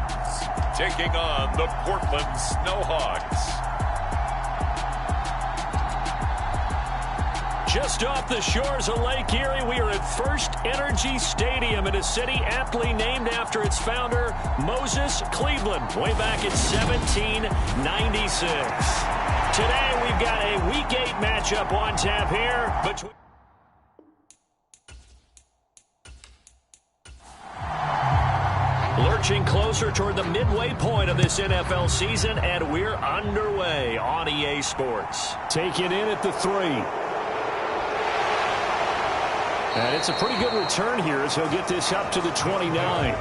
Suns taking on the Portland Snowhawks. Just off the shores of Lake Erie, we are at First Energy Stadium in a city aptly named after its founder, Moses Cleveland, way back in 1796. Today, we've got a Week 8 matchup on tap here between... Lurching closer toward the midway point of this NFL season, and we're underway on EA Sports. Taking in at the 3. And it's a pretty good return here as he'll get this up to the 29.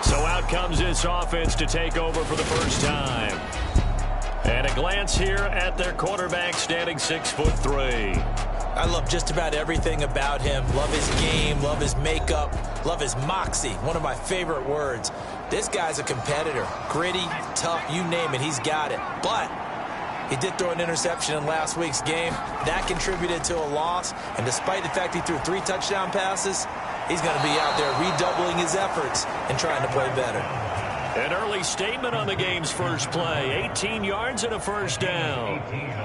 So out comes this offense to take over for the first time. And a glance here at their quarterback, standing 6'3". I love just about everything about him. Love his game, love his makeup, love his moxie. One of my favorite words. This guy's a competitor. Gritty, tough, you name it, he's got it. But he did throw an interception in last week's game. That contributed to a loss. And despite the fact he threw 3 touchdown passes, he's going to be out there redoubling his efforts and trying to play better. An early statement on the game's first play. 18 yards and a first down.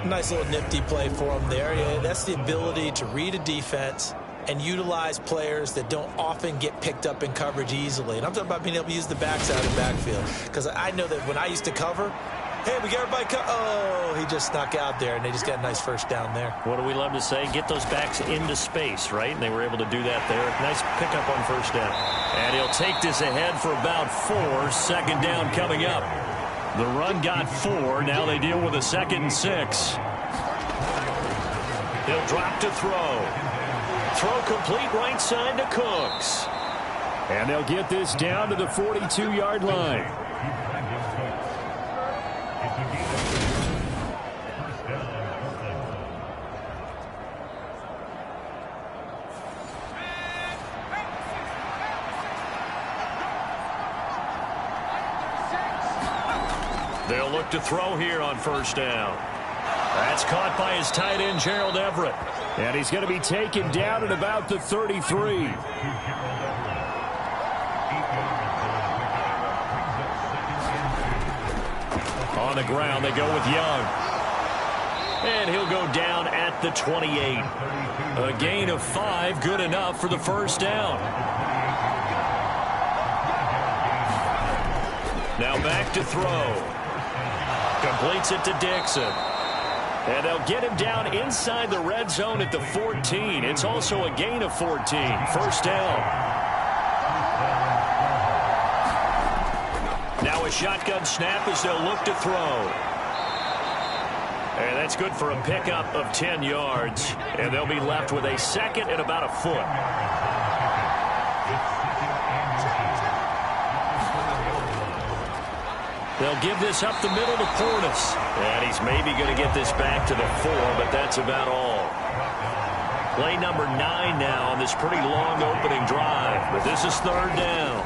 Nice little nifty play for him there. Yeah, that's the ability to read a defense and utilize players that don't often get picked up in coverage easily. And I'm talking about being able to use the backside of the backfield. Because I know that when I used to cover, hey, we got everybody oh, he just snuck out there, and they just got a nice first down there. What do we love to say? Get those backs into space, right? And they were able to do that there. Nice pickup on first down. And he'll take this ahead for about 4. Second down coming up. The run got 4. Now they deal with a 2nd and 6. He'll drop to throw. Throw complete right side to Cooks. And they'll get this down to the 42-yard line. They'll look to throw here on first down. That's caught by his tight end, Gerald Everett. And he's going to be taken down at about the 33. On the ground, they go with Young. And he'll go down at the 28. A gain of 5, good enough for the first down. Now back to throw. Completes it to Dixon. And they'll get him down inside the red zone at the 14. It's also a gain of 14. First down. Now a shotgun snap as they'll look to throw. And that's good for a pickup of 10 yards. And they'll be left with a 2nd and about a foot. They'll give this up the middle to Portis. And he's maybe going to get this back to the 4, but that's about all. Play number 9 now on this pretty long opening drive. But this is 3rd down.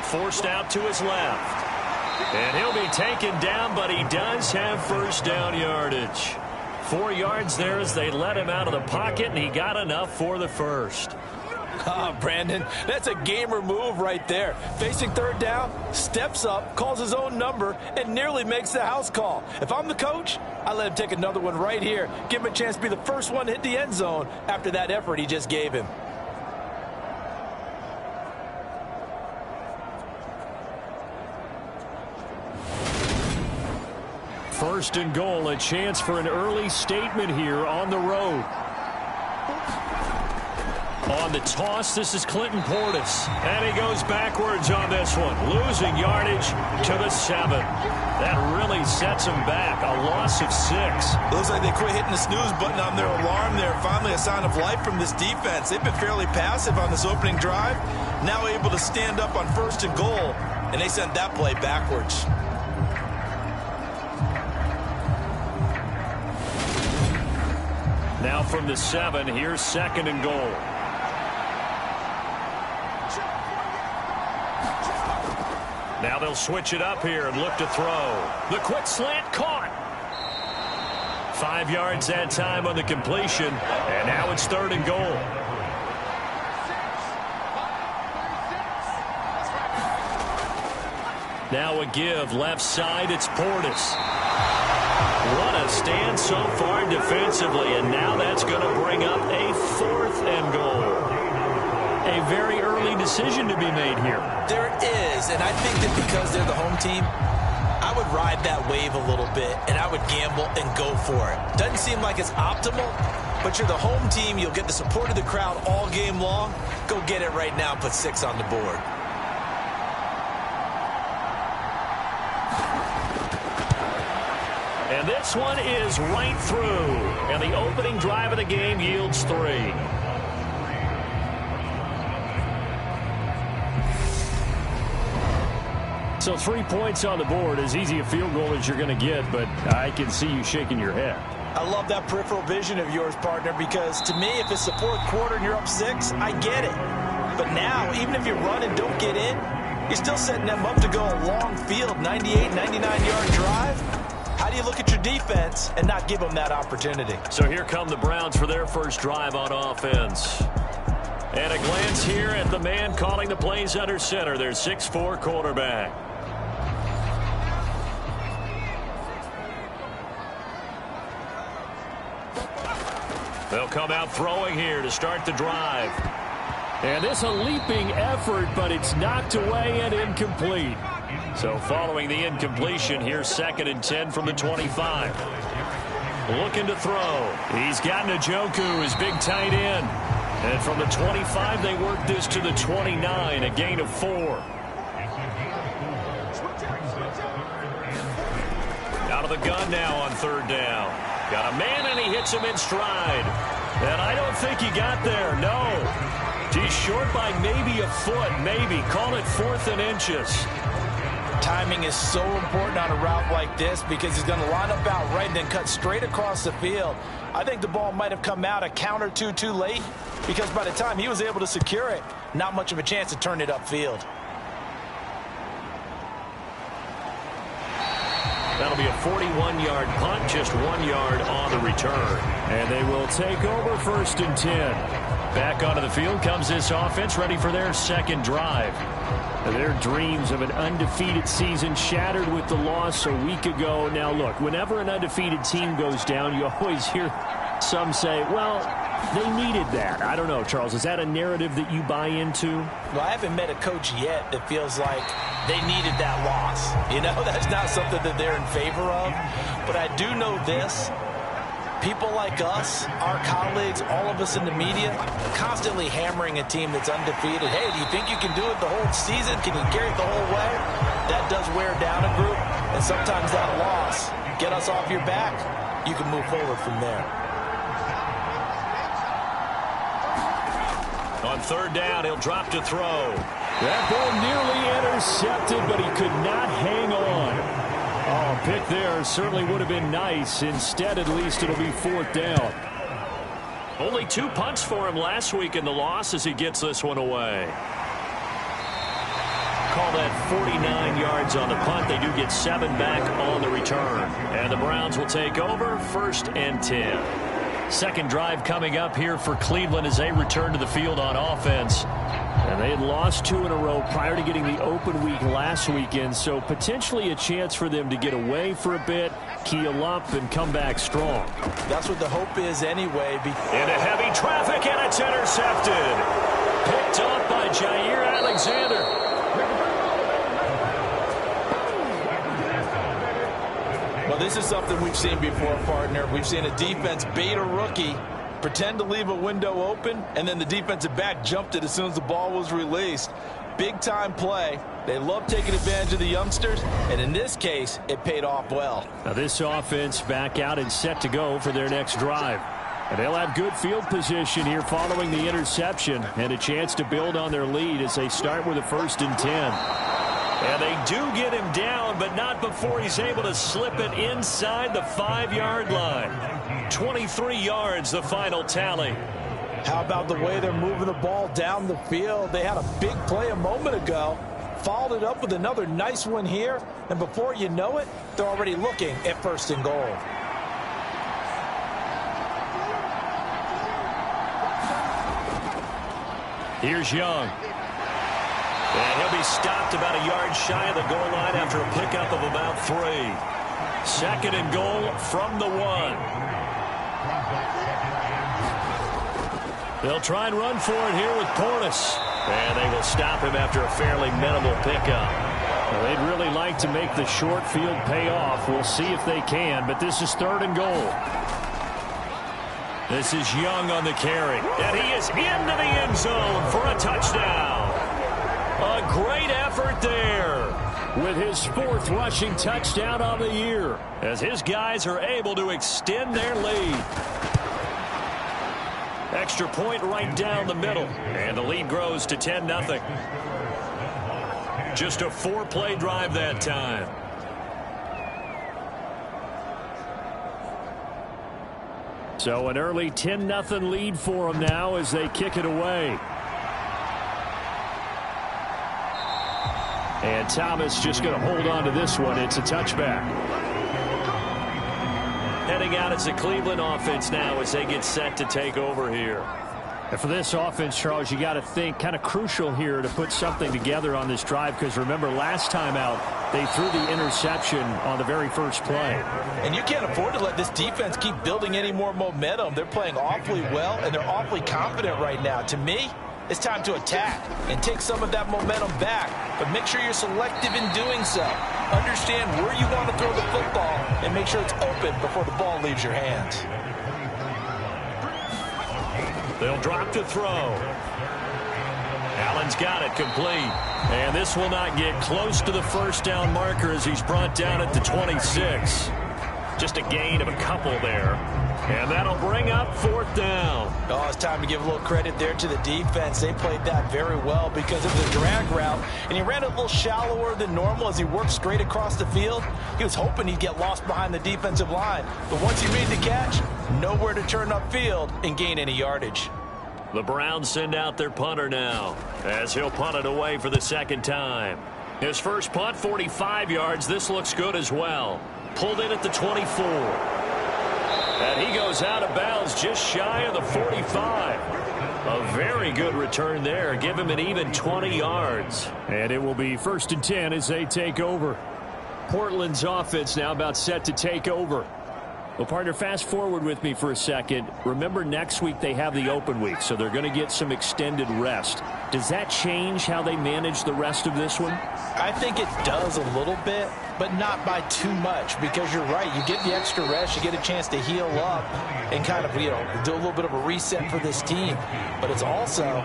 Forced out to his left. And he'll be taken down, but he does have first down yardage. 4 yards there as they let him out of the pocket, and he got enough for the first. Oh, Brandon, that's a gamer move right there. Facing 3rd down, steps up, calls his own number, and nearly makes the house call. If I'm the coach, I let him take another one right here. Give him a chance to be the first one to hit the end zone after that effort he just gave him. First and goal, a chance for an early statement here on the road. On the toss, this is Clinton Portis. And he goes backwards on this one. Losing yardage to the 7. That really sets him back. A loss of 6. Looks like they quit hitting the snooze button on their alarm there. Finally a sign of life from this defense. They've been fairly passive on this opening drive. Now able to stand up on first and goal. And they sent that play backwards. Now from the 7, here's 2nd and goal. Now they'll switch it up here and look to throw. The quick slant caught. 5 yards that time on the completion, and now it's 3rd and goal. Now a give left side. It's Portis. What a stand so far defensively, and now that's going to bring up a 4th and goal. A very early decision to be made here. There is, and I think that because they're the home team, I would ride that wave a little bit, and I would gamble and go for it. Doesn't seem like it's optimal, but you're the home team. You'll get the support of the crowd all game long. Go get it right now and put 6 on the board. And this one is right through. And the opening drive of the game yields 3. So 3 points on the board, as easy a field goal as you're going to get, but I can see you shaking your head. I love that peripheral vision of yours, partner, because to me, if it's the 4th quarter and you're up 6, I get it. But now, even if you run and don't get in, you're still setting them up to go a long field, 98, 99-yard drive. How do you look at your defense and not give them that opportunity? So here come the Browns for their first drive on offense. And a glance here at the man calling the plays under center, their 6'4" quarterback. They'll come out throwing here to start the drive. And this a leaping effort, but it's knocked away and incomplete. So following the incompletion, here's 2nd and 10 from the 25. Looking to throw. He's got Njoku, his big tight end. And from the 25, they work this to the 29, a gain of 4. Out of the gun now on 3rd down. Got a man, and he hits him in stride. And I don't think he got there, no. He's short by maybe a foot, maybe. Call it 4th and inches. Timing is so important on a route like this because he's going to line up out right and then cut straight across the field. I think the ball might have come out a count or two too late because by the time he was able to secure it, not much of a chance to turn it upfield. That'll be a 41-yard punt, just 1 yard on the return. And they will take over 1st and 10. Back onto the field comes this offense, ready for their 2nd drive. Their dreams of an undefeated season shattered with the loss a week ago. Now, look, whenever an undefeated team goes down, you always hear some say, well, they needed that. I don't know, Charles. Is that a narrative that you buy into? Well, I haven't met a coach yet that feels like they needed that loss. You know, that's not something that they're in favor of. But I do know this. People like us, our colleagues, all of us in the media, constantly hammering a team that's undefeated. Hey, do you think you can do it the whole season? Can you carry it the whole way? That does wear down a group, and sometimes that loss, get us off your back, you can move forward from there. On 3rd down, he'll drop to throw. That ball nearly intercepted, but he could not hang on. Oh, pick there certainly would have been nice. Instead, at least it'll be 4th down. Only 2 punts for him last week in the loss as he gets this one away. Call that 49 yards on the punt. They do get 7 back on the return. And the Browns will take over 1st and 10. 2nd drive coming up here for Cleveland as they return to the field on offense. And they had lost 2 in a row prior to getting the open week last weekend, so potentially a chance for them to get away for a bit, keel up, and come back strong. That's what the hope is anyway. Into heavy traffic, and it's intercepted. Picked up by Jair Alexander. Well, this is something we've seen before, partner. We've seen a defense bait a rookie, pretend to leave a window open, and then the defensive back jumped it as soon as the ball was released. Big-time play. They love taking advantage of the youngsters, and in this case, it paid off well. Now this offense back out and set to go for their next drive. And they'll have good field position here following the interception and a chance to build on their lead as they start with a 1st and 10. And they do get him down, but not before he's able to slip it inside the 5-yard line. 23 yards, the final tally. How about the way they're moving the ball down the field? They had a big play a moment ago, followed it up with another nice one here, and before you know it, they're already looking at 1st and goal. Here's Young. And he'll be stopped about a yard shy of the goal line after a pickup of about 3. 2nd and goal from the 1. They'll try and run for it here with Portis. And they will stop him after a fairly minimal pickup. Well, they'd really like to make the short field pay off. We'll see if they can, but this is 3rd and goal. This is Young on the carry. And he is into the end zone for a touchdown. A great effort there with his 4th rushing touchdown on the year as his guys are able to extend their lead. Extra point right down the middle, and the lead grows to 10-0. Just a 4-play drive that time. So an early 10-0 lead for them now as they kick it away. And Thomas just going to hold on to this one. It's a touchback. Heading out, it's the Cleveland offense now as they get set to take over here. And for this offense, Charles, you got to think kind of crucial here to put something together on this drive, because remember last time out they threw the interception on the very first play. And you can't afford to let this defense keep building any more momentum. They're playing awfully well, and they're awfully confident right now. To me, it's time to attack and take some of that momentum back, but make sure you're selective in doing so. Understand where you want to throw the football and make sure it's open before the ball leaves your hands. They'll drop to throw. Allen's got it complete. And this will not get close to the first down marker as he's brought down at the 26. Just a gain of a couple there. And that'll bring up 4th down. Oh, it's time to give a little credit there to the defense. They played that very well because of the drag route. And he ran it a little shallower than normal as he worked straight across the field. He was hoping he'd get lost behind the defensive line. But once he made the catch, nowhere to turn upfield and gain any yardage. The Browns send out their punter now as he'll punt it away for the 2nd time. His first punt, 45 yards. This looks good as well. Pulled in at the 24. And he goes out of bounds just shy of the 45. A very good return there. Give him an even 20 yards. And it will be 1st and 10 as they take over. Portland's offense now about set to take over. Well, partner, fast forward with me for a second. Remember, next week they have the open week, so they're going to get some extended rest. Does that change how they manage the rest of this one? I think it does a little bit, but not by too much, because you're right. You get the extra rest, you get a chance to heal up and kind of, do a little bit of a reset for this team. But it's also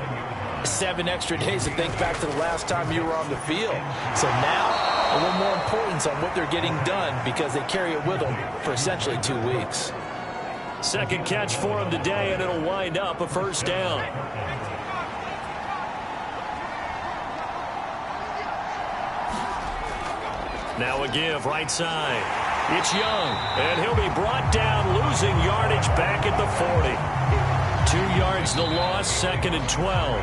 7 extra days to think back to the last time you were on the field. So now a little more importance on what they're getting done because they carry it with them for essentially 2 weeks. 2nd catch for him today, and it'll wind up a 1st down. Now a give right side. It's Young, and he'll be brought down, losing yardage back at the 40. 2 yards the loss, 2nd and 12.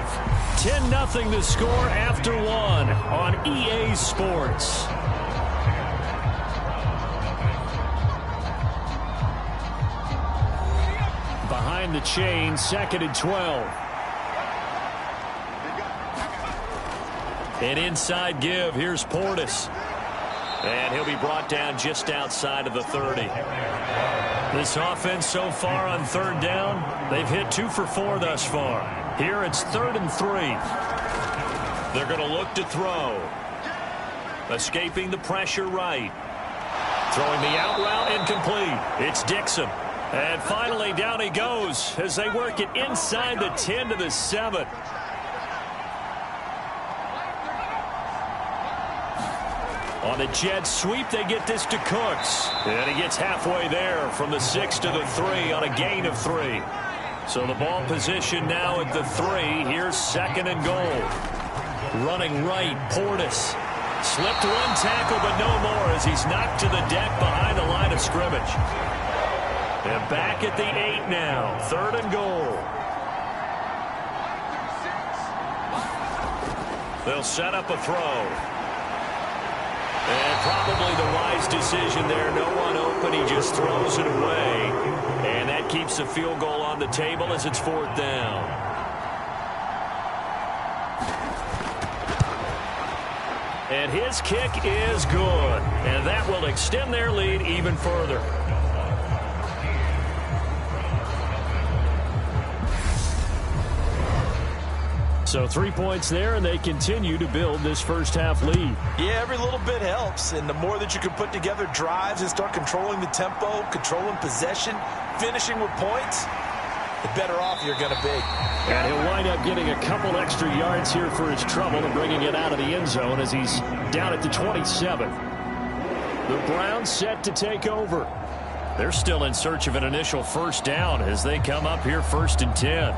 10-0 the score after 1 on EA Sports. Behind the chain, 2nd and 12. An inside give. Here's Portis. And he'll be brought down just outside of the 30. This offense so far on 3rd down, they've hit 2 for 4 thus far. Here it's 3rd and 3. They're going to look to throw. Escaping the pressure right. Throwing the out route incomplete. It's Dixon. And finally down he goes as they work it inside the 10 to the 7. On a jet sweep, they get this to Cooks. And he gets halfway there from the 6 to the 3 on a gain of 3. So the ball position now at the 3. Here's 2nd and goal. Running right, Portis. Slipped 1 tackle, but no more as he's knocked to the deck behind the line of scrimmage. And back at the 8 now. 3rd and goal. They'll set up a throw. And probably the wise decision there. No one open. He just throws it away. And that keeps the field goal on the table as it's 4th down. And his kick is good. And that will extend their lead even further. So 3 points there, and they continue to build this first half lead. Yeah, every little bit helps, and the more that you can put together drives and start controlling the tempo, controlling possession, finishing with points, the better off you're going to be. And he'll wind up getting a couple extra yards here for his trouble and bringing it out of the end zone as he's down at the 27. The Browns set to take over. They're still in search of an initial first down as they come up here 1st and 10.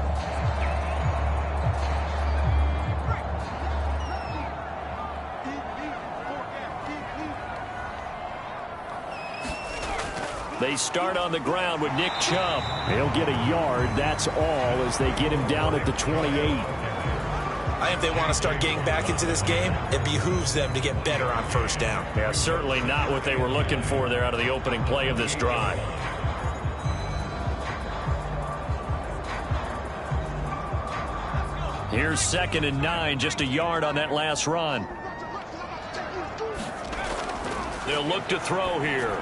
They start on the ground with Nick Chubb. He'll get a yard, that's all, as they get him down at the 28. I think if they want to start getting back into this game, it behooves them to get better on first down. Yeah, certainly not what they were looking for there out of the opening play of this drive. Here's 2nd and 9, just a yard on that last run. They'll look to throw here.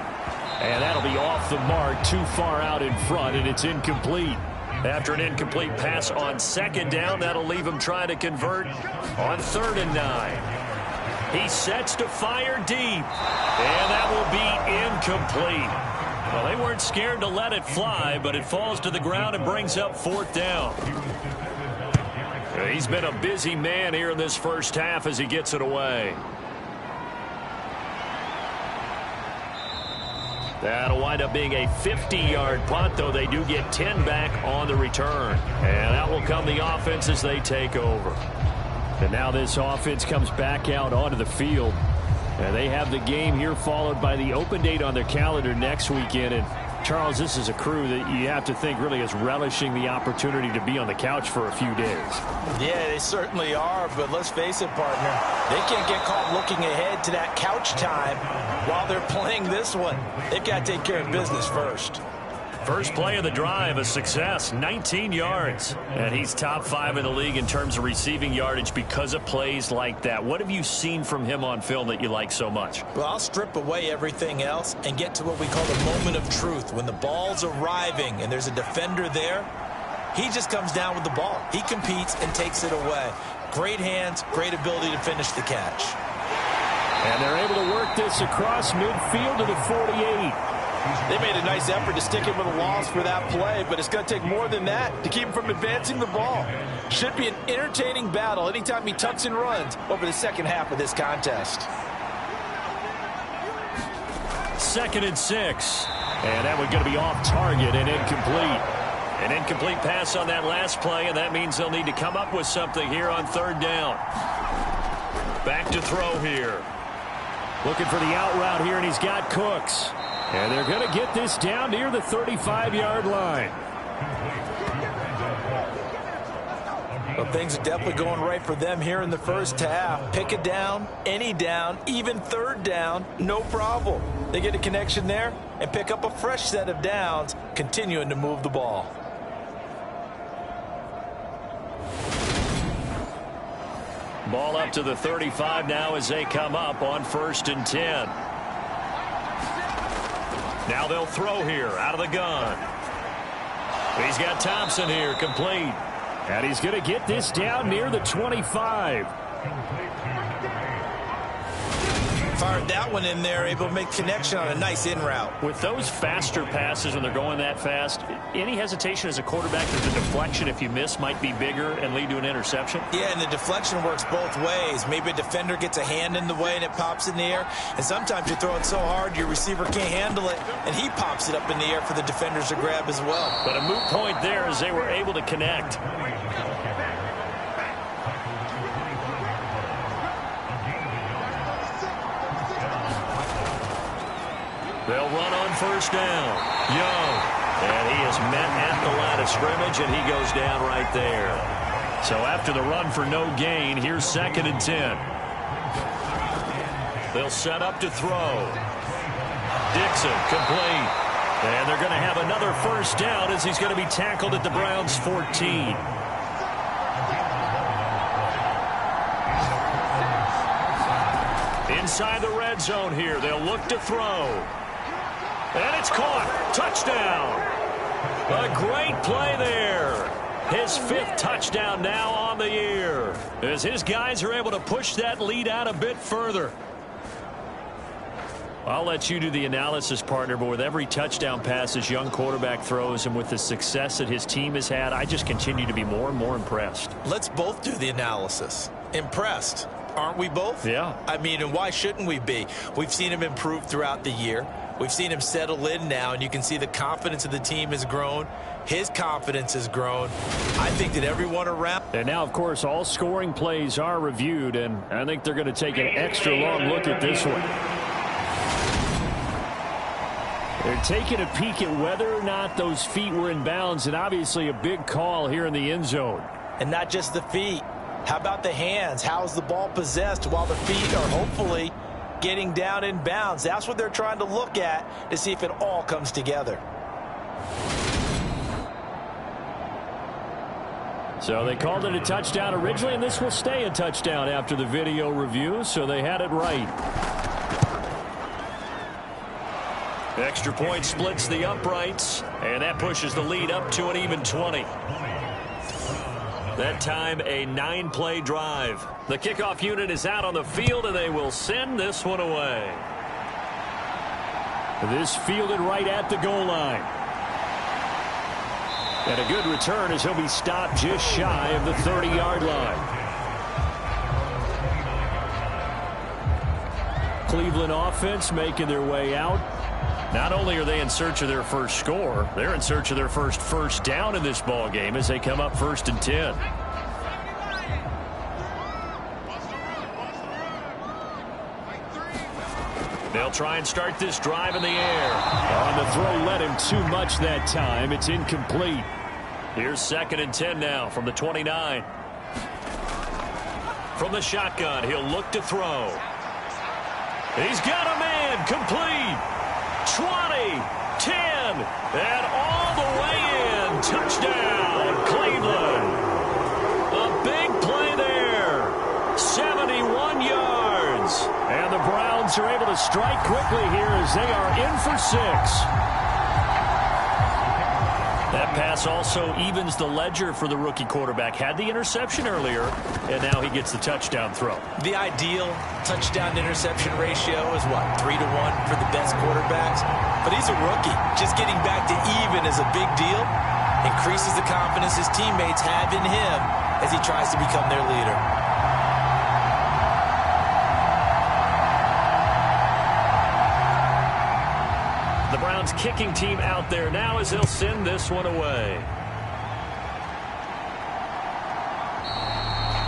And that'll be off the mark, too far out in front, and it's incomplete. After an incomplete pass on 2nd down, that'll leave him trying to convert on 3rd and 9. He sets to fire deep, and that will be incomplete. Well, they weren't scared to let it fly, but it falls to the ground and brings up 4th down. He's been a busy man here in this first half as he gets it away. That'll wind up being a 50-yard punt, though they do get 10 back on the return. And out will come the offense as they take over. And now this offense comes back out onto the field. And they have the game here followed by the open date on their calendar next weekend. And Charles, this is a crew that you have to think really is relishing the opportunity to be on the couch for a few days. Yeah, they certainly are, but let's face it, partner. They can't get caught looking ahead to that couch time while they're playing this one. They've got to take care of business first. First play of the drive, a success, 19 yards. And he's top 5 in the league in terms of receiving yardage because of plays like that. What have you seen from him on film that you like so much? Well, I'll strip away everything else and get to what we call the moment of truth. When the ball's arriving and there's a defender there, he just comes down with the ball. He competes and takes it away. Great hands, great ability to finish the catch. And they're able to work this across midfield to the 48. They made a nice effort to stick him with a loss for that play, but it's going to take more than that to keep him from advancing the ball. Should be an entertaining battle anytime he tucks and runs over the second half of this contest. 2nd and 6. And that one's going to be off target and incomplete. An incomplete pass on that last play, and that means they'll need to come up with something here on 3rd down. Back to throw here. Looking for the out route here, and he's got Cooks. And they're going to get this down near the 35-yard line. Well, things are definitely going right for them here in the first half. Pick a down, any down, even 3rd down, no problem. They get a connection there and pick up a fresh set of downs, continuing to move the ball. Ball up to the 35 now as they come up on 1st and 10. Now they'll throw here out of the gun. He's got Thompson here, complete. And he's going to get this down near the 25. Fired that one in there, able to make connection on a nice in route. With those faster passes when they're going that fast, any hesitation as a quarterback that the deflection, if you miss, might be bigger and lead to an interception? Yeah, and the deflection works both ways. Maybe a defender gets a hand in the way and it pops in the air. And sometimes you throw it so hard your receiver can't handle it, and he pops it up in the air for the defenders to grab as well. But a moot point there as they were able to connect. They'll run on 1st down. Young. And he is met at the line of scrimmage, and he goes down right there. So after the run for no gain, here's 2nd and 10. They'll set up to throw. Dixon, complete. And they're going to have another 1st down as he's going to be tackled at the Browns' 14. inside the red zone here. They'll look to throw. And it's caught. Touchdown. A great play there. His 5th touchdown now on the year, as his guys are able to push that lead out a bit further. I'll let you do the analysis, partner, but with every touchdown pass this young quarterback throws and with the success that his team has had, I just continue to be more and more impressed. Let's both do the analysis. Impressed, aren't we both? Yeah. I mean, and why shouldn't we be? We've seen him improve throughout the year. We've seen him settle in now, and you can see the confidence of the team has grown. His confidence has grown. I think that everyone around. And now, of course, all scoring plays are reviewed, and I think they're going to take an extra long look at this one. They're taking a peek at whether or not those feet were in bounds, and obviously a big call here in the end zone. And not just the feet. How about the hands? How is the ball possessed while the feet are hopefully getting down in bounds? That's what they're trying to look at to see if it all comes together. So they called it a touchdown originally, and this will stay a touchdown after the video review, so they had it right. Extra point splits the uprights, and that pushes the lead up to an even 20. That time, a 9-play drive. The kickoff unit is out on the field, and they will send this one away. This fielded right at the goal line. And a good return as he'll be stopped just shy of the 30-yard line. Cleveland offense making their way out. Not only are they in search of their first score, they're in search of their first down in this ball game as they come up 1st and 10. They'll try and start this drive in the air. On the throw, led him too much that time. It's incomplete. Here's 2nd and 10 now from the 29. From the shotgun, he'll look to throw. He's got a man, complete. 20, 10, and all the way in. Touchdown, Cleveland. A big play there. 71 yards. And the Browns are able to strike quickly here as they are in for 6. That pass also evens the ledger for the rookie quarterback. Had the interception earlier, and now he gets the touchdown throw. The ideal touchdown-interception ratio is, what, 3 to 1 for the best quarterbacks? But he's a rookie. Just getting back to even is a big deal. Increases the confidence his teammates have in him as he tries to become their leader. The Browns kicking team out there now as they'll send this one away.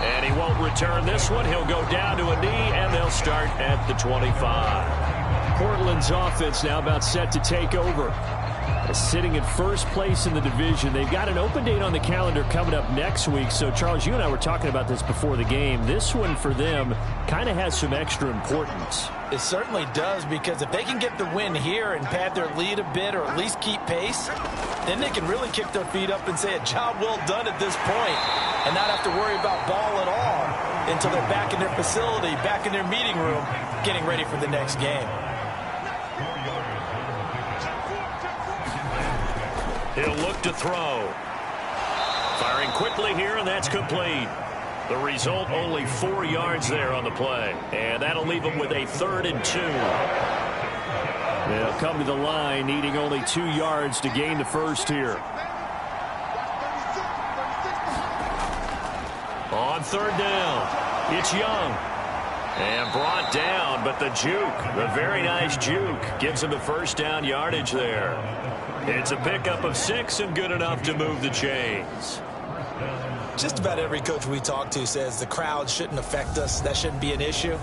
And he won't return this one. He'll go down to a knee, and they'll start at the 25. Portland's offense now about set to take over. Sitting in first place in the division. They've got an open date on the calendar coming up next week. So, Charles, you and I were talking about this before the game. This one for them kind of has some extra importance. It certainly does, because if they can get the win here and pad their lead a bit or at least keep pace, then they can really kick their feet up and say a job well done at this point and not have to worry about ball at all until they're back in their facility, back in their meeting room, getting ready for the next game. He'll look to throw. Firing quickly here, and that's complete. The result, only 4 yards there on the play. And that'll leave them with a 3rd and 2. They'll come to the line, needing only 2 yards to gain the first here. On 3rd down, it's Young. And brought down, but the juke, the very nice juke, gives him the first down yardage there. It's a pickup of 6 and good enough to move the chains. Just about every coach we talk to says the crowd shouldn't affect us. That shouldn't be an issue.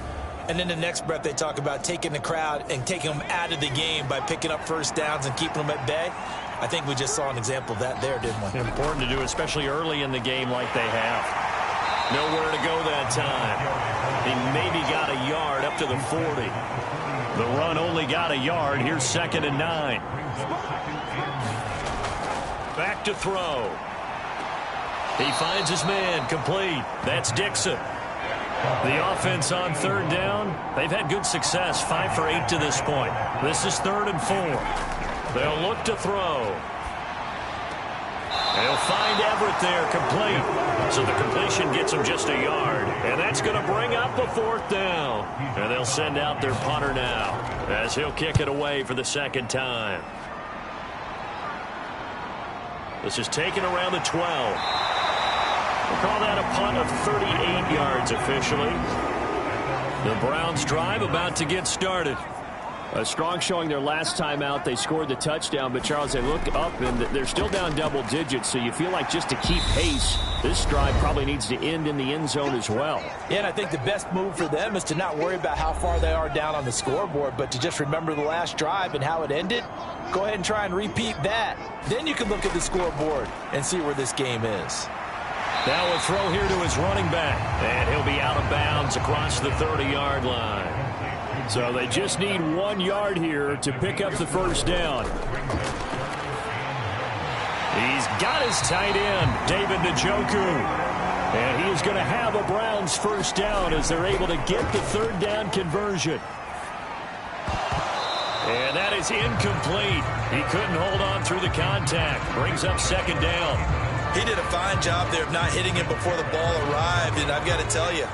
And then the next breath they talk about taking the crowd and taking them out of the game by picking up first downs and keeping them at bay. I think we just saw an example of that there, didn't we? Important to do, especially early in the game like they have. Nowhere to go that time. He maybe got a yard up to the 40. The run only got a yard. Here's 2nd and 9. Back to throw. He finds his man, complete. That's Dixon. The offense on third down, they've had good success, 5 for 8 to this point. This is 3rd and 4. They'll look to throw. They'll find Everett there, complete. So the completion gets him just a yard. And that's going to bring up a 4th down. And they'll send out their punter now as he'll kick it away for the 2nd time. This is taken around the 12. We'll call that a punt of 38 yards officially. The Browns drive about to get started. A strong showing their last time out. They scored the touchdown, but Charles, they look up and they're still down double digits, so you feel like just to keep pace, this drive probably needs to end in the end zone as well. Yeah, and I think the best move for them is to not worry about how far they are down on the scoreboard, but to just remember the last drive and how it ended. Go ahead and try and repeat that. Then you can look at the scoreboard and see where this game is. Now a throw here to his running back, and he'll be out of bounds across the 30-yard line. So they just need 1 yard here to pick up the 1st down. He's got his tight end, David Njoku. And he is going to have a Browns 1st down as they're able to get the 3rd down conversion. And that is incomplete. He couldn't hold on through the contact. Brings up 2nd down. He did a fine job there of not hitting him before the ball arrived, and I've got to tell you,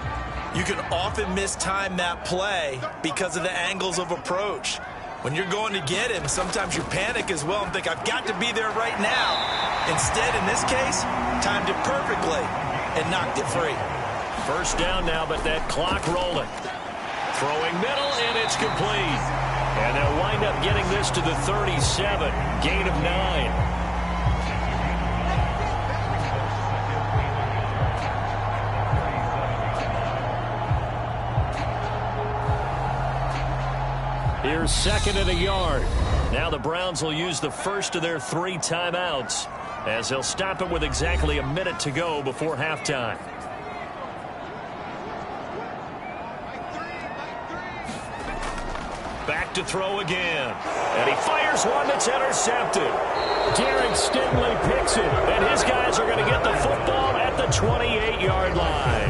you can often mistime that play because of the angles of approach. When you're going to get him, sometimes you panic as well and think, I've got to be there right now. Instead, in this case, timed it perfectly and knocked it free. 1st down now, but that clock rolling. Throwing middle, and it's complete. And they'll wind up getting this to the 37, gain of 9. Here's 2nd and a yard. Now the Browns will use the first of their 3 timeouts as they'll stop it with exactly a minute to go before halftime. Back to throw again. And he fires one that's intercepted. Derek Stingley picks it. And his guys are going to get the football at the 28-yard line.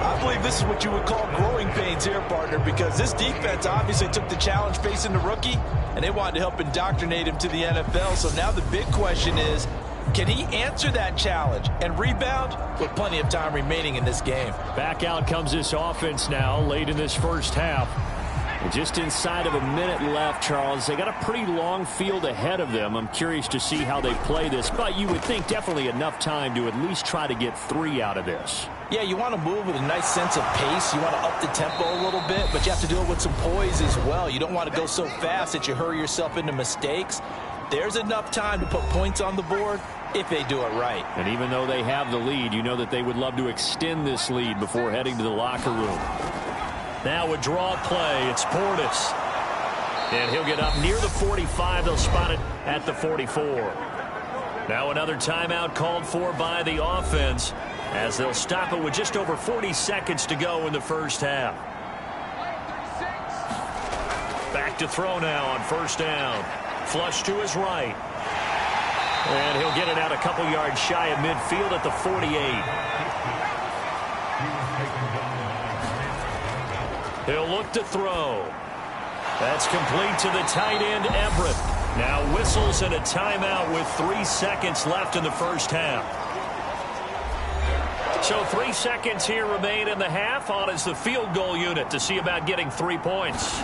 I believe this is what you would call growing pains here, partner, because this defense obviously took the challenge facing the rookie, and they wanted to help indoctrinate him to the NFL. So now the big question is, can he answer that challenge and rebound with plenty of time remaining in this game? Back out comes this offense now late in this 1st half. And just inside of a minute left, Charles. They got a pretty long field ahead of them. I'm curious to see how they play this, but you would think definitely enough time to at least try to get 3 out of this. Yeah, you want to move with a nice sense of pace. You want to up the tempo a little bit, but you have to do it with some poise as well. You don't want to go so fast that you hurry yourself into mistakes. There's enough time to put points on the board if they do it right. And even though they have the lead, you know that they would love to extend this lead before heading to the locker room. Now a draw play. It's Portis. And he'll get up near the 45. They'll spot it at the 44. Now another timeout called for by the offense as they'll stop it with just over 40 seconds to go in the 1st half. Back to throw now on 1st down. Flush to his right. And he'll get it out a couple yards shy of midfield at the 48. He'll look to throw. That's complete to the tight end, Everett. Now whistles and a timeout with 3 seconds left in the 1st half. So 3 seconds here remain in the half. On is the field goal unit to see about getting 3 points.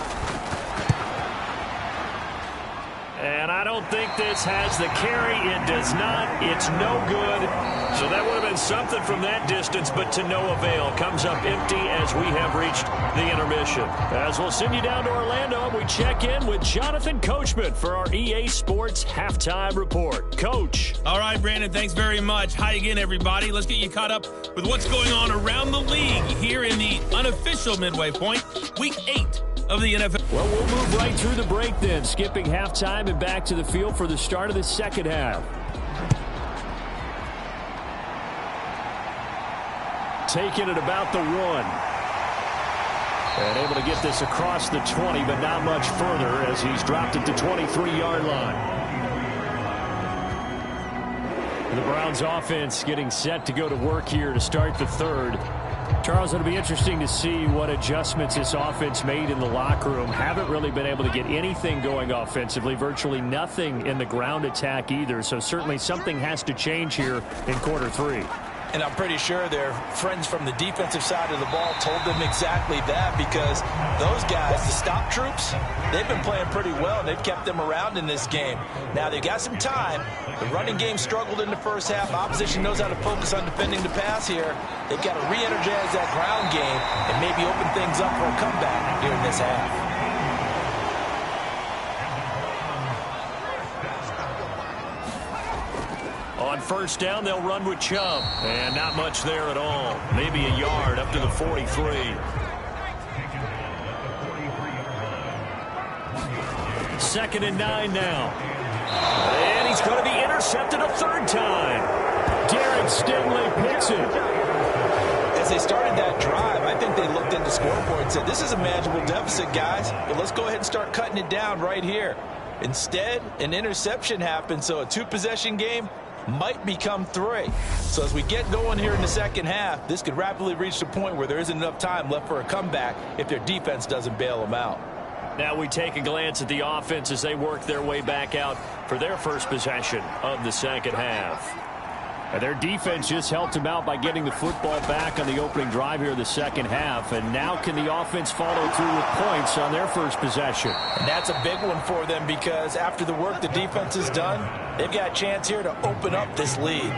And I don't think this has the carry. It does not. It's no good. So that would have been something from that distance, but to no avail. Comes up empty as we have reached the intermission. As we'll send you down to Orlando, we check in with Jonathan Coachman for our EA Sports Halftime Report. Coach. All right, Brandon, thanks very much. Hi again, everybody. Let's get you caught up with what's going on around the league here in the unofficial midway point, Week 8 of the NFL. Well, we'll move right through the break then, skipping halftime and back to the field for the start of the 2nd half. Taking it about the 1. And able to get this across the 20, but not much further as he's dropped at the 23-yard line. The Browns offense getting set to go to work here to start the third. Charles, it'll be interesting to see what adjustments this offense made in the locker room. Haven't really been able to get anything going offensively, virtually nothing in the ground attack either. So certainly something has to change here in quarter three. And I'm pretty sure their friends from the defensive side of the ball told them exactly that, because those guys, the stop troops, they've been playing pretty well, and they've kept them around in this game. Now, they've got some time. The running game struggled in the first half. Opposition knows how to focus on defending the pass here. They've got to re-energize that ground game and maybe open things up for a comeback here in this half. On first down, they'll run with Chubb. And not much there at all. Maybe a yard up to the 43. Second and 9 now. And he's going to be intercepted a third time. Derek Stingley picks it. As they started that drive, I think they looked at the scoreboard and said, this is a manageable deficit, guys, but let's go ahead and start cutting it down right here. Instead, an interception happened, so a two-possession game might become 3. So as we get going here in the second half, this could rapidly reach the point where there isn't enough time left for a comeback if their defense doesn't bail them out. Now we take a glance at the offense as they work their way back out for their first possession of the second half. And their defense just helped them out by getting the football back on the opening drive here in the second half. And now can the offense follow through with points on their first possession? And that's a big one for them, because after the work the defense has done, they've got a chance here to open up this lead.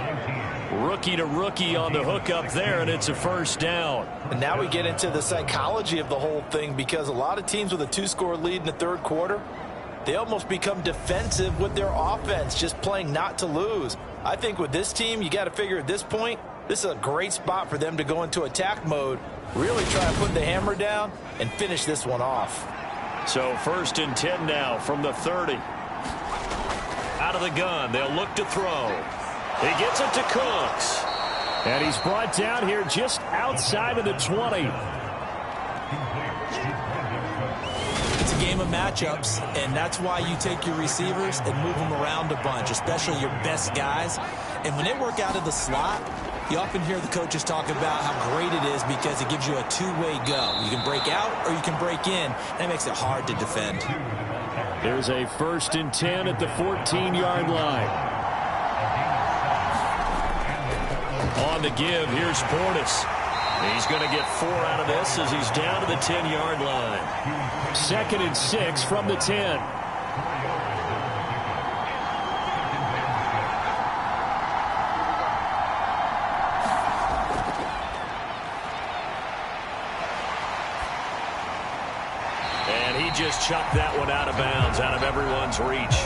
Rookie to rookie on the hook up there, and it's a first down. And now we get into the psychology of the whole thing, because a lot of teams with a 2-score lead in the third quarter, they almost become defensive with their offense, just playing not to lose. I think with this team, you got to figure at this point, this is a great spot for them to go into attack mode, really try and put the hammer down and finish this one off. So first and 10 now from the 30. Out of the gun, they'll look to throw. He gets it to Cooks. And he's brought down here just outside of the 20. It's a game of matchups, and that's why you take your receivers and move them around a bunch, especially your best guys. And when they work out of the slot, you often hear the coaches talk about how great it is because it gives you a two-way go. You can break out or you can break in. That makes it hard to defend. There's a first and 10 at the 14-yard line. On the give, here's Portis. He's going to get 4 out of this as he's down to the 10-yard line. Second and 6 from the 10. And he just chucked that one out of bounds, out of everyone's reach.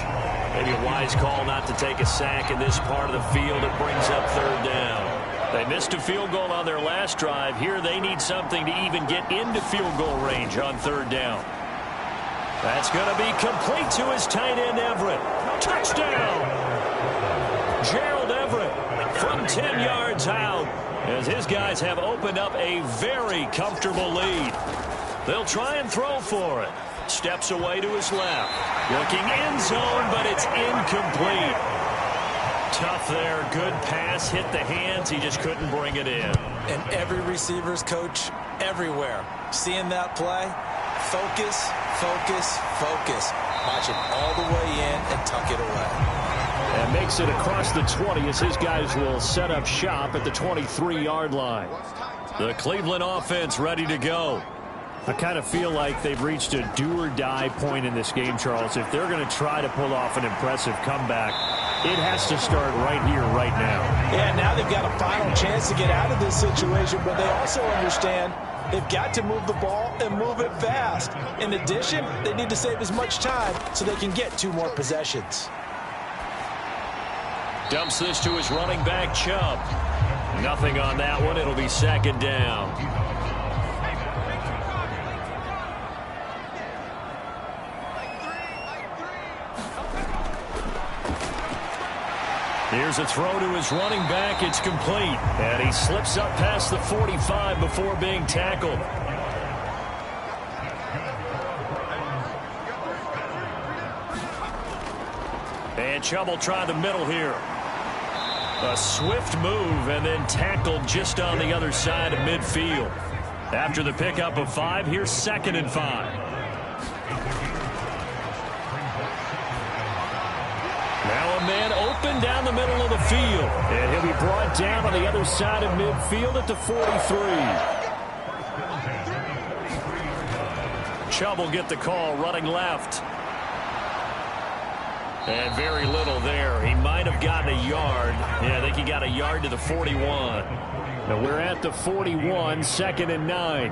Maybe a wise call not to take a sack in this part of the field. It brings up third down. They missed a field goal on their last drive. Here they need something to even get into field goal range on third down. That's going to be complete to his tight end, Everett. Touchdown! Gerald Everett from 10 yards out, as his guys have opened up a very comfortable lead. They'll try and throw for it. Steps away to his left. Looking end zone, but it's incomplete. Tough there. Good pass. Hit the hands. He just couldn't bring it in. And every receiver's coach everywhere, seeing that play, focus, focus, focus. Watch it all the way in and tuck it away. And makes it across the 20 as his guys will set up shop at the 23-yard line. The Cleveland offense ready to go. I kind of feel like they've reached a do-or-die point in this game, Charles. If they're going to try to pull off an impressive comeback, it has to start right here, right now. Yeah, now they've got a final chance to get out of this situation, but they also understand they've got to move the ball and move it fast. In addition, they need to save as much time so they can get 2 more possessions. Dumps this to his running back, Chubb. Nothing on that one. It'll be second down. Here's a throw to his running back. It's complete. And he slips up past the 45 before being tackled. And Chubb will try the middle here. A swift move and then tackled just on the other side of midfield. After the pickup of 5, here's 2nd and 5. Now a man open down the middle of the field. And he'll be brought down on the other side of midfield at the 43. Chubb will get the call running left. And very little there. He might have gotten a yard. Yeah, I think he got a yard to the 41. Now we're at the 41, 2nd and 9.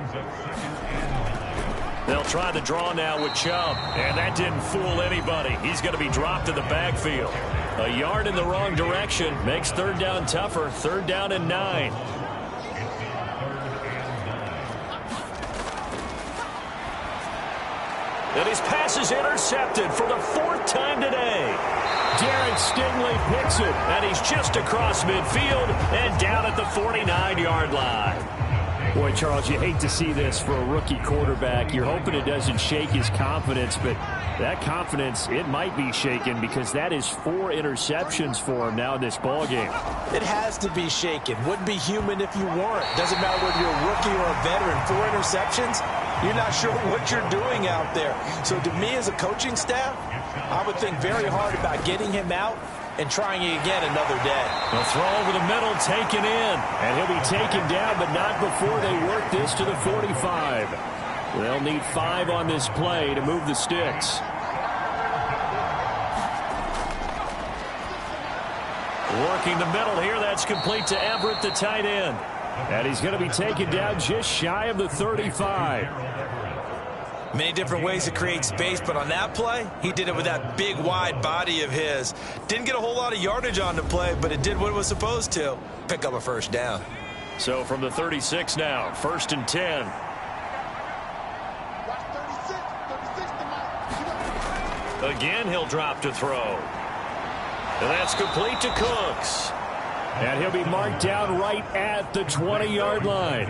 They'll try the draw now with Chubb. And that didn't fool anybody. He's going to be dropped in the backfield. A yard in the wrong direction makes 3rd down tougher. 3rd down and 9. And his pass is intercepted for the 4th time today. Derek Stingley picks it, and he's just across midfield and down at the 49-yard line. Boy, Charles, you hate to see this for a rookie quarterback. You're hoping it doesn't shake his confidence, but that confidence, it might be shaken because that is 4 interceptions for him now in this ballgame. It has to be shaken. Wouldn't be human if you weren't. Doesn't matter whether you're a rookie or a veteran. 4 interceptions, you're not sure what you're doing out there. So to me as a coaching staff, I would think very hard about getting him out and trying it again another day. They'll throw over the middle, taken in. And he'll be taken down, but not before they work this to the 45. They'll need 5 on this play to move the sticks. Working the middle here, that's complete to Everett, the tight end. And he's going to be taken down just shy of the 35. Many different ways to create space, but on that play, he did it with that big, wide body of his. Didn't get a whole lot of yardage on the play, but it did what it was supposed to. Pick up a 1st down. So from the 36 now, 1st and 10. Again, he'll drop to throw. And that's complete to Cooks. And he'll be marked down right at the 20-yard line.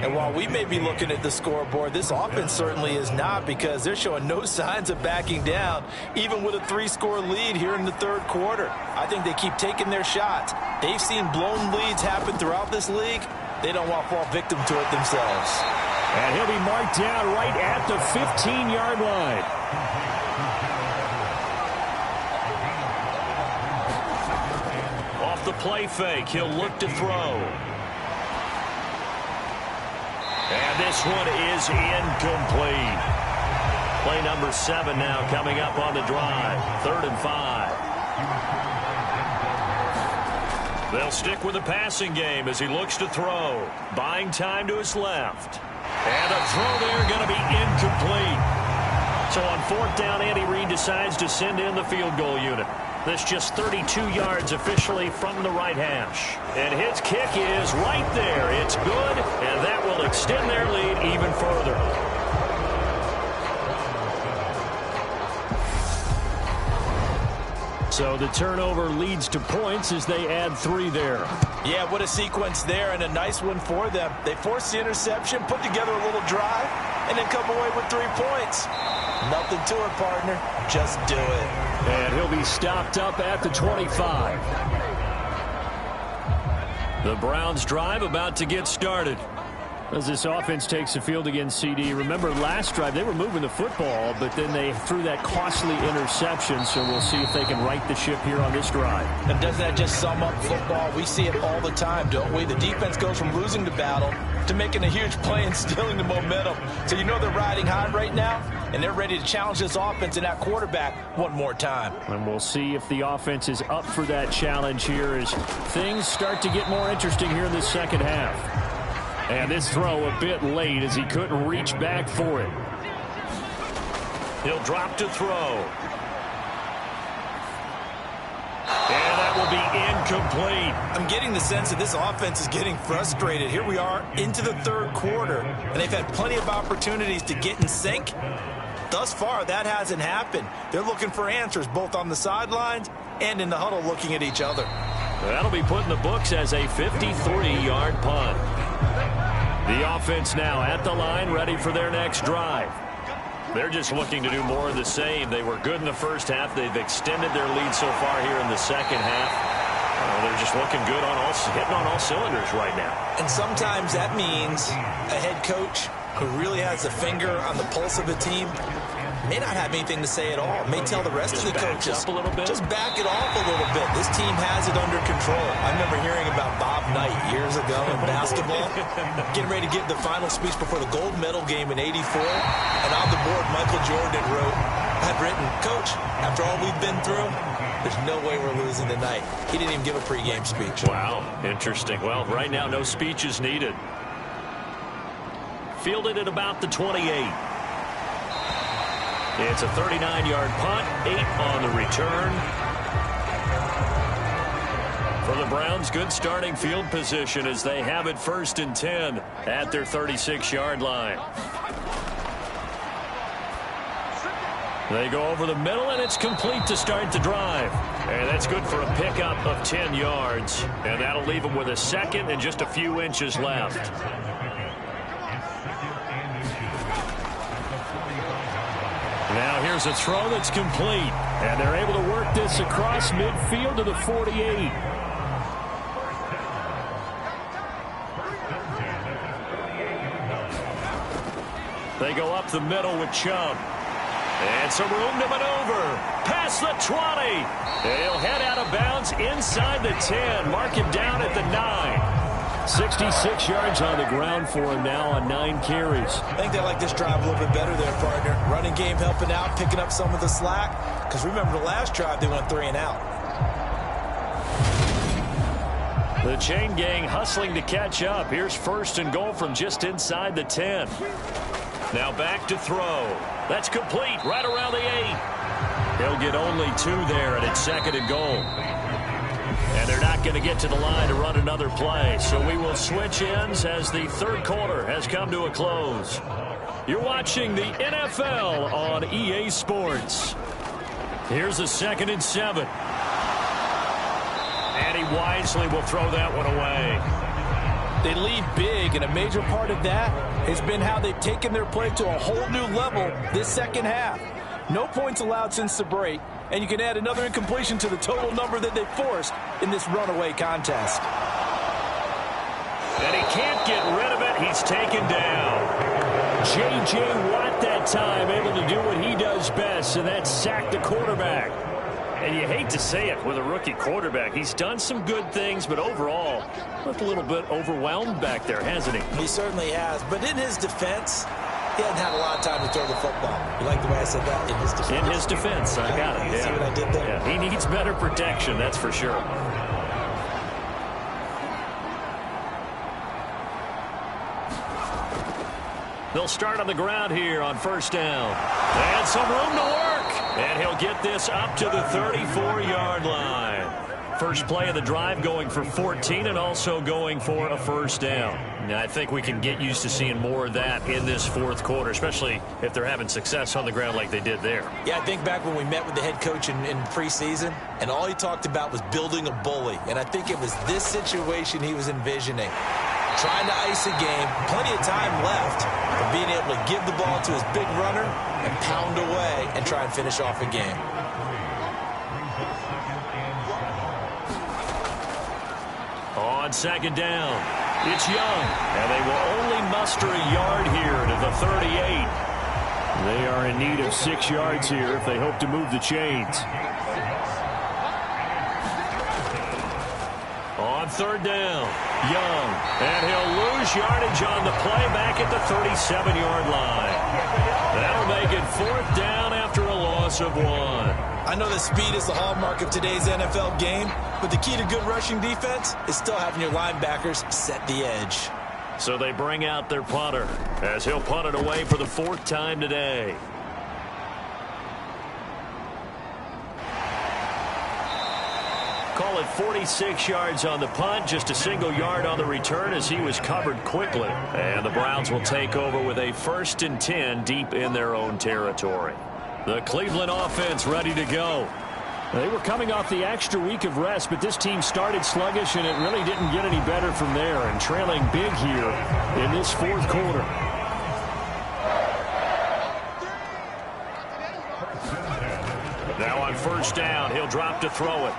And while we may be looking at the scoreboard, this offense certainly is not, because they're showing no signs of backing down, even with a 3-score lead here in the 3rd quarter. I think they keep taking their shots. They've seen blown leads happen throughout this league. They don't want to fall victim to it themselves. And he'll be marked down right at the 15-yard line. Off the play fake, he'll look to throw. And this one is incomplete. Play number 7 now coming up on the drive. 3rd and 5. They'll stick with the passing game as he looks to throw. Buying time to his left. And a throw there going to be incomplete. So on 4th down, Andy Reid decides to send in the field goal unit. This just 32 yards officially from the right hash. And his kick is right there. It's good, and that will extend their lead even further. So the turnover leads to points as they add 3 there. Yeah, what a sequence there, and a nice one for them. They forced the interception, put together a little drive, and then come away with 3 points. Nothing to it, partner. Just do it. And he'll be stopped up at the 25. The Browns drive about to get started. As this offense takes the field against CD. Remember last drive, they were moving the football, but then they threw that costly interception, so we'll see if they can right the ship here on this drive. And doesn't that just sum up football? We see it all the time, don't we? The defense goes from losing the battle to making a huge play and stealing the momentum. So you know they're riding high right now, and they're ready to challenge this offense and that quarterback one more time. And we'll see if the offense is up for that challenge here as things start to get more interesting here in the 2nd half. And this throw a bit late as he couldn't reach back for it. He'll drop to throw. And that will be incomplete. I'm getting the sense that this offense is getting frustrated. Here we are into the 3rd quarter, and they've had plenty of opportunities to get in sync. Thus far, that hasn't happened. They're looking for answers both on the sidelines and in the huddle looking at each other. That'll be put in the books as a 53-yard punt. The offense now at the line, ready for their next drive. They're just looking to do more of the same. They were good in the first half. They've extended their lead so far here in the second half. They're just looking good hitting on all cylinders right now. And sometimes that means a head coach who really has a finger on the pulse of a team may not have anything to say at all. May tell the rest of the coaches, up a little bit. Just back it off a little bit. This team has it under control. I remember hearing about Bob Knight years ago in basketball, getting ready to give the final speech before the gold medal game in '84. And on the board, Michael Jordan had written, "Coach, after all we've been through, there's no way we're losing tonight." He didn't even give a pregame speech. Wow, interesting. Well, right now, no speech is needed. Fielded at about the 28. It's a 39-yard punt, 8 on the return. For the Browns, good starting field position as they have it 1st and 10 at their 36-yard line. They go over the middle, and it's complete to start the drive. And that's good for a pickup of 10 yards. And that'll leave them with a second and just a few inches left. Now here's a throw that's complete. And they're able to work this across midfield to the 48. They go up the middle with Chubb. And some room to maneuver. Past the 20. He'll head out of bounds inside the 10. Mark him down at the 9. 66 yards on the ground for him now on 9 carries. I think they like this drive a little bit better there, partner. Running game helping out, picking up some of the slack. Because remember the last drive, they went 3 and out. The chain gang hustling to catch up. Here's 1st and goal from just inside the 10. Now back to throw. That's complete right around the 8. He'll get only 2 there, and it's 2nd and goal. And they're not going to get to the line to run another play. So we will switch ends as the 3rd quarter has come to a close. You're watching the NFL on EA Sports. Here's a 2nd and 7. And he wisely will throw that one away. They lead big, and a major part of that has been how they've taken their play to a whole new level this second half. No points allowed since the break, and you can add another incompletion to the total number that they forced in this runaway contest. And he can't get rid of it. He's taken down. J.J. Watt that time able to do what he does best, and that's sack the quarterback. And you hate to say it with a rookie quarterback. He's done some good things, but overall, looked a little bit overwhelmed back there, hasn't he? He certainly has. But in his defense, he hasn't had a lot of time to throw the football. You like the way I said that? In his defense. In his defense, I got it. You see what I did there? Yeah, he needs better protection, that's for sure. They'll start on the ground here on 1st down. And some room to work. And he'll get this up to the 34-yard line. First play of the drive going for 14 and also going for a 1st down. Now, I think we can get used to seeing more of that in this 4th quarter, especially if they're having success on the ground like they did there. Yeah, I think back when we met with the head coach in preseason, and all he talked about was building a bully. And I think it was this situation he was envisioning. Trying to ice a game, plenty of time left, but being able to give the ball to his big runner and pound away and try and finish off a game. On 2nd down, it's Young, and they will only muster a yard here to the 38. They are in need of 6 yards here if they hope to move the chains. On 3rd down, Young, and he'll lose yardage on the play back at the 37-yard line. That'll make it 4th down after a loss of 1. I know that speed is the hallmark of today's NFL game, but the key to good rushing defense is still having your linebackers set the edge. So they bring out their punter as he'll punt it away for the 4th time today. Call it 46 yards on the punt, just a single yard on the return as he was covered quickly. And the Browns will take over with a 1st and 10 deep in their own territory. The Cleveland offense ready to go. They were coming off the extra week of rest, but this team started sluggish, and it really didn't get any better from there, and trailing big here in this 4th quarter. on first down. He'll drop to throw it.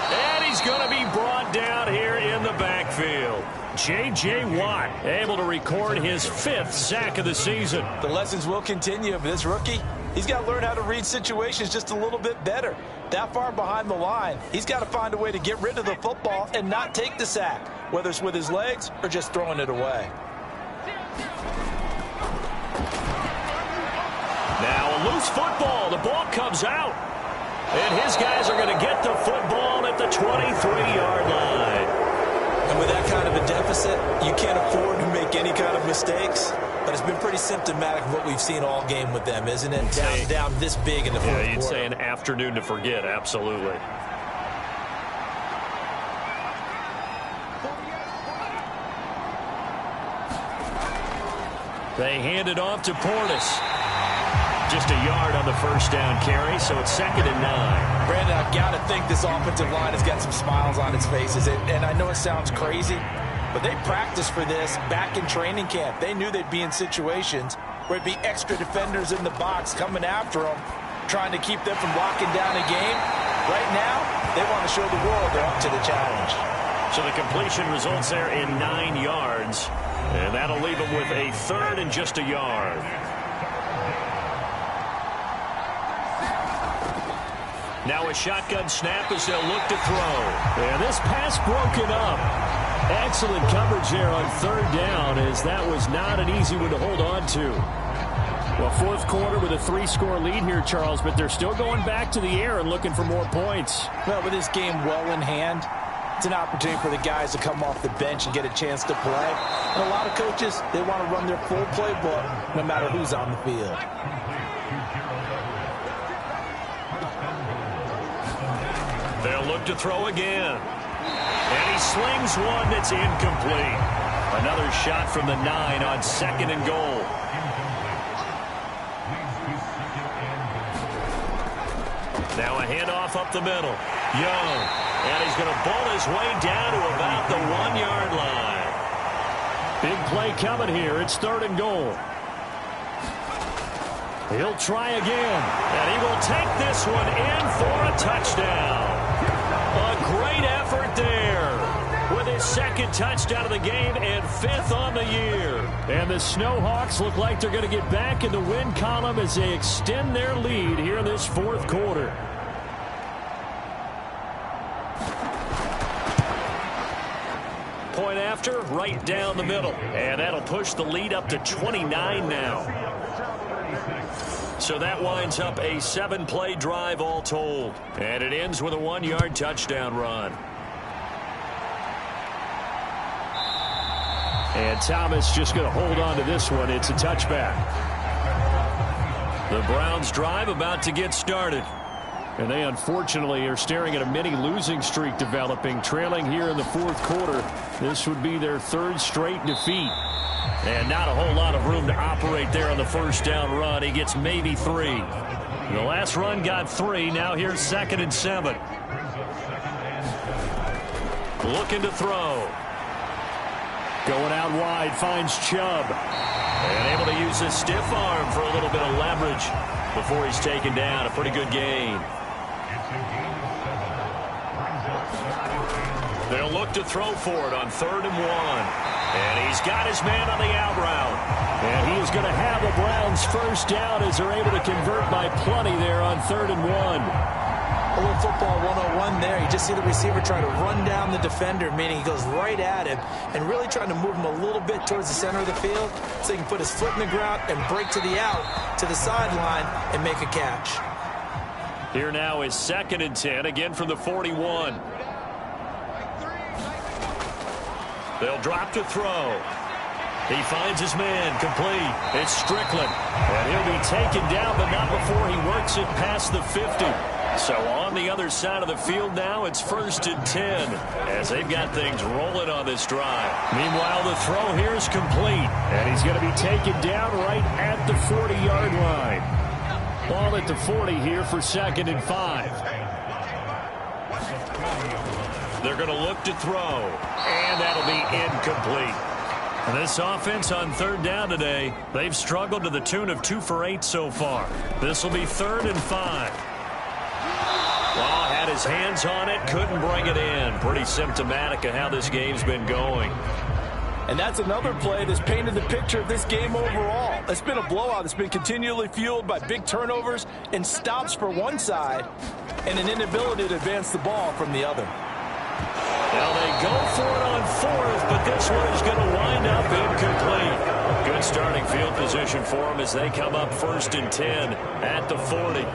And he's going to be brought down here in the backfield. J.J. Watt able to record his 5th sack of the season. The lessons will continue for this rookie. He's got to learn how to read situations just a little bit better. That far behind the line, he's got to find a way to get rid of the football and not take the sack, whether it's with his legs or just throwing it away. Now a loose football. The ball comes out. And his guys are going to get the football at the 23-yard line. And with that kind of a deficit, you can't afford to make any kind of mistakes. But it's been pretty symptomatic of what we've seen all game with them, isn't it? Down this big in the fourth quarter. Yeah, you'd say an afternoon to forget, absolutely. They hand it off to Portis. Just a yard on the first down carry, so it's 2nd and 9. Brandon, I've got to think this offensive line has got some smiles on its faces. And I know it sounds crazy, but they practiced for this back in training camp. They knew they'd be in situations where it'd be extra defenders in the box coming after them, trying to keep them from locking down a game. Right now, they want to show the world they're up to the challenge. So the completion results there in 9 yards, and that'll leave them with a 3rd and just a yard. Now a shotgun snap as they'll look to throw. And this pass broken up. Excellent coverage there on 3rd down, as that was not an easy one to hold on to. Well, 4th quarter with a 3-score lead here, Charles, but they're still going back to the air and looking for more points. Well, with this game well in hand, it's an opportunity for the guys to come off the bench and get a chance to play. And a lot of coaches, they want to run their full playbook no matter who's on the field. They'll look to throw again. And he slings one that's incomplete. Another shot from the 9 on 2nd and goal. Now a handoff up the middle. Young. And he's going to ball his way down to about the 1-yard line. Big play coming here. It's 3rd and goal. He'll try again. And he will take this one in for a touchdown. A great effort there with his 2nd touchdown of the game and 5th on the year. And the Snowhawks look like they're going to get back in the win column as they extend their lead here in this 4th quarter. Point after, right down the middle. And that'll push the lead up to 29 now. So that winds up a 7-play drive all told. And it ends with a 1-yard touchdown run. And Thomas just going to hold on to this one. It's a touchback. The Browns drive about to get started. And they unfortunately are staring at a mini losing streak developing, trailing here in the 4th quarter. This would be their 3rd straight defeat. And not a whole lot of room to operate there on the first down run. He gets maybe 3. The last run got 3. Now here's 2nd and 7. Looking to throw. Going out wide, finds Chubb. And able to use his stiff arm for a little bit of leverage before he's taken down. A pretty good gain. They'll look to throw for it on 3rd and 1. And he's got his man on the out route. And he is going to have the Browns first down as they're able to convert by plenty there on 3rd and 1. A little football 101 there. You just see the receiver try to run down the defender, meaning he goes right at him and really trying to move him a little bit towards the center of the field so he can put his foot in the ground and break to the out, to the sideline, and make a catch. Here now is 2nd and 10, again from the 41. They'll drop to throw. He finds his man, complete. It's Strickland. And he'll be taken down, but not before he works it past the 50. So on the other side of the field now, it's 1st and 10 as they've got things rolling on this drive. Meanwhile, the throw here is complete. And he's going to be taken down right at the 40-yard line. Ball at the 40 here for 2nd and 5. They're going to look to throw, and that'll be incomplete. And this offense on third down today, they've struggled to the tune of 2 for 8 so far. This will be 3rd and 5. Well, had his hands on it, couldn't bring it in. Pretty symptomatic of how this game's been going. And that's another play that's painted the picture of this game overall. It's been a blowout. It's been continually fueled by big turnovers and stops for one side and an inability to advance the ball from the other. Now they go for it on 4th, but this one is going to wind up incomplete. Good starting field position for them as they come up 1st and 10 at the 40.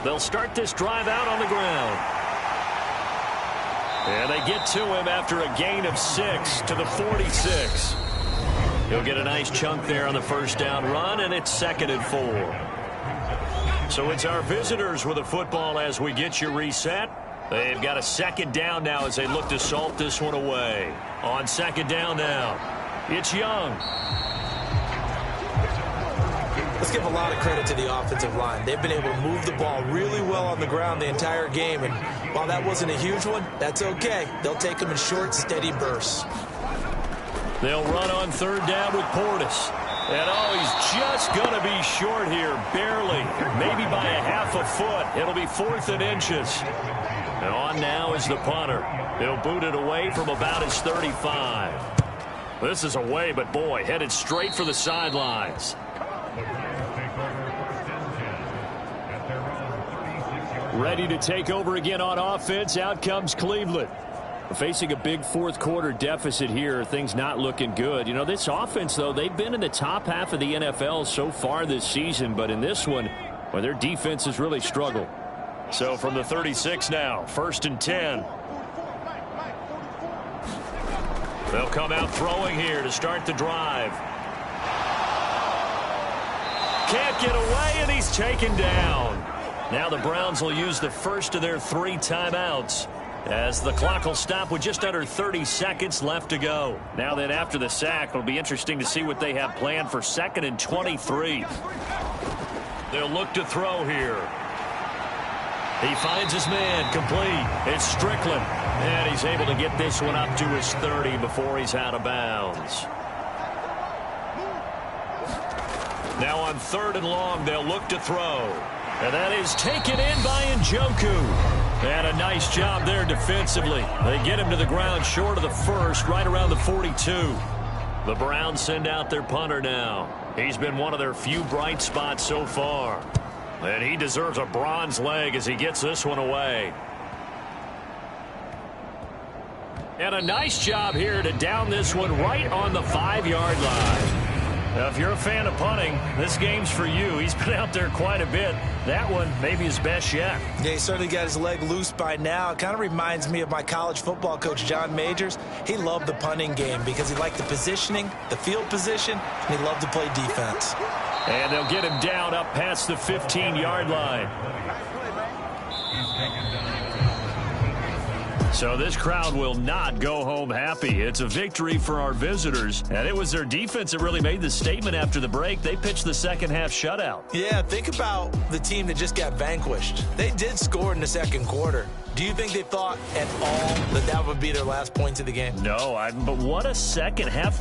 They'll start this drive out on the ground. And they get to him after a gain of 6 to the 46. He'll get a nice chunk there on the first down run, and it's 2nd and 4. So it's our visitors with the football as we get you reset. They've got a 2nd down now as they look to salt this one away. On 2nd down now, it's Young. Let's give a lot of credit to the offensive line. They've been able to move the ball really well on the ground the entire game. And while that wasn't a huge one, that's okay. They'll take them in short, steady bursts. They'll run on 3rd down with Portis. And, he's just going to be short here, barely. Maybe by a half a foot. It'll be 4th and inches. And on now is the punter. He'll boot it away from about his 35. This is away, but boy, headed straight for the sidelines. Ready to take over again on offense. Out comes Cleveland. Facing a big 4th quarter deficit here. Things not looking good. You know, this offense, though, they've been in the top half of the NFL so far this season. But in this one, well, their defense has really struggled. So from the 36 now, 1st and 10. They'll come out throwing here to start the drive. Can't get away, and he's taken down. Now the Browns will use the first of their 3 timeouts as the clock will stop with just under 30 seconds left to go. Now then, after the sack, it'll be interesting to see what they have planned for 2nd and 23. They'll look to throw here. He finds his man, complete. It's Strickland, and he's able to get this one up to his 30 before he's out of bounds. Now on 3rd and long, they'll look to throw. And that is taken in by Njoku. And a nice job there defensively. They get him to the ground short of the 1st, right around the 42. The Browns send out their punter now. He's been one of their few bright spots so far. And he deserves a bronze leg as he gets this one away. And a nice job here to down this one right on the 5-yard line. Now, if you're a fan of punting, this game's for you. He's been out there quite a bit. That one, maybe his best yet. Yeah, he certainly got his leg loose by now. It kind of reminds me of my college football coach, John Majors. He loved the punting game because he liked the positioning, the field position, and he loved to play defense. And they'll get him down up past the 15-yard line. So this crowd will not go home happy. It's a victory for our visitors. And it was their defense that really made the statement after the break. They pitched the second half shutout. Yeah, think about the team that just got vanquished. They did score in the 2nd quarter. Do you think they thought at all that that would be their last points of the game? No, but what a second half.